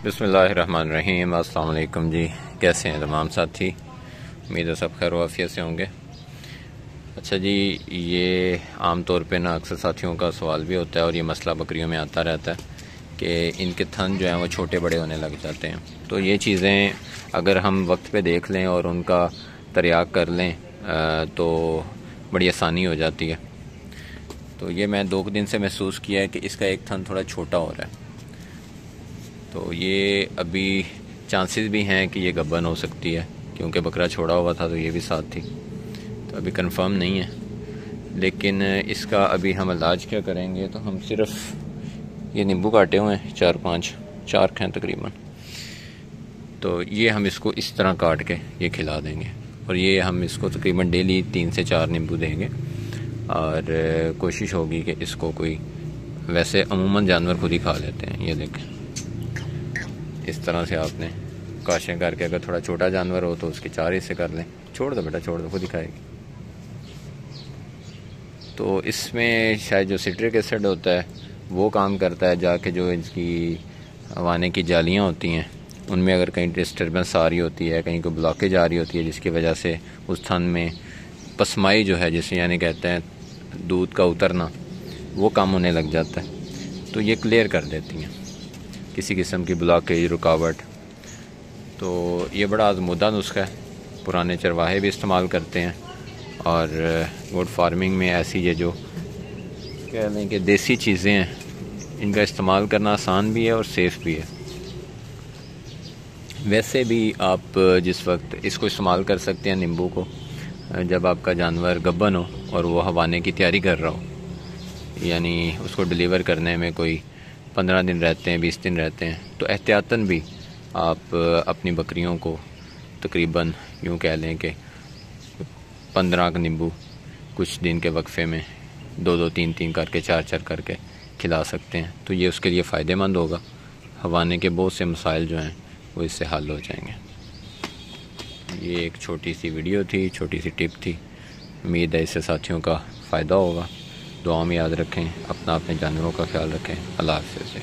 بسم اللہ الرحمن الرحیم۔ السلام علیکم جی، کیسے ہیں تمام ساتھی؟ امید ہے سب خیر و عافیت سے ہوں گے۔ اچھا جی، یہ عام طور پہ نا اکثر ساتھیوں کا سوال بھی ہوتا ہے اور یہ مسئلہ بکریوں میں آتا رہتا ہے کہ ان کے تھن جو ہیں وہ چھوٹے بڑے ہونے لگ جاتے ہیں۔ تو یہ چیزیں اگر ہم وقت پہ دیکھ لیں اور ان کا تریاق کر لیں تو بڑی آسانی ہو جاتی ہے۔ تو یہ میں 2 دن سے محسوس کیا ہے کہ اس کا ایک تھن تھوڑا چھوٹا ہو رہا ہے، تو یہ ابھی چانسز بھی ہیں کہ یہ گبن ہو سکتی ہے، کیونکہ بکرا چھوڑا ہوا تھا تو یہ بھی ساتھ تھی، تو ابھی کنفرم نہیں ہے۔ لیکن اس کا ابھی ہم علاج کیا کریں گے، تو ہم صرف یہ نیمبو کاٹے ہوئے ہیں 4 ہیں تقریباً، تو یہ ہم اس کو اس طرح کاٹ کے یہ کھلا دیں گے، اور یہ ہم اس کو تقریباً ڈیلی 3 سے 4 نیمبو دیں گے، اور کوشش ہوگی کہ اس کو کوئی، ویسے عموماً جانور خود ہی کھا لیتے ہیں۔ یہ دیکھیں، اس طرح سے آپ نے کاشیں کر کے، اگر تھوڑا چھوٹا جانور ہو تو اس کے 4 حصے کر لیں۔ چھوڑ دو بیٹا، چھوڑ دو، خود ہی کھائے گی۔ تو اس میں شاید جو سٹرک ایسڈ ہوتا ہے وہ کام کرتا ہے، جا کے جو اس کی ہوانے کی جالیاں ہوتی ہیں ان میں اگر کہیں ڈسٹربنس آ رہی ہوتی ہے، کہیں کوئی بلاکیج آ رہی ہوتی ہے، جس کی وجہ سے اس تھن میں پسمائی جو ہے، جسے یعنی کہتے ہیں دودھ کا اترنا، وہ کم ہونے لگ جاتا ہے، تو یہ کلیئر کر دیتی ہیں کسی قسم کی بلاکیج، رکاوٹ۔ تو یہ بڑا آزمودہ نسخہ ہے، پرانے چرواہے بھی استعمال کرتے ہیں، اور گوڈ فارمنگ میں ایسی یہ جو کہہ لیں کہ دیسی چیزیں ہیں، ان کا استعمال کرنا آسان بھی ہے اور سیف بھی ہے۔ ویسے بھی آپ جس وقت اس کو استعمال کر سکتے ہیں نیمبو کو، جب آپ کا جانور گبن ہو اور وہ ہوانے کی تیاری کر رہا ہو، یعنی اس کو ڈلیور کرنے میں کوئی 15 دن رہتے ہیں، 20 دن رہتے ہیں، تو احتیاطاً بھی آپ اپنی بکریوں کو تقریباً یوں کہہ لیں کہ 15 نیمبو کچھ دن کے وقفے میں 2 3 کر کے 4 کر کے کھلا سکتے ہیں، تو یہ اس کے لیے فائدہ مند ہوگا۔ ہوانے کے بہت سے مسائل جو ہیں وہ اس سے حل ہو جائیں گے۔ یہ ایک چھوٹی سی ویڈیو تھی، چھوٹی سی ٹپ تھی، امید ہے اس سے ساتھیوں کا فائدہ ہوگا۔ دعا میں یاد رکھیں، اپنے جانوروں کا خیال رکھیں۔ اللہ حافظ۔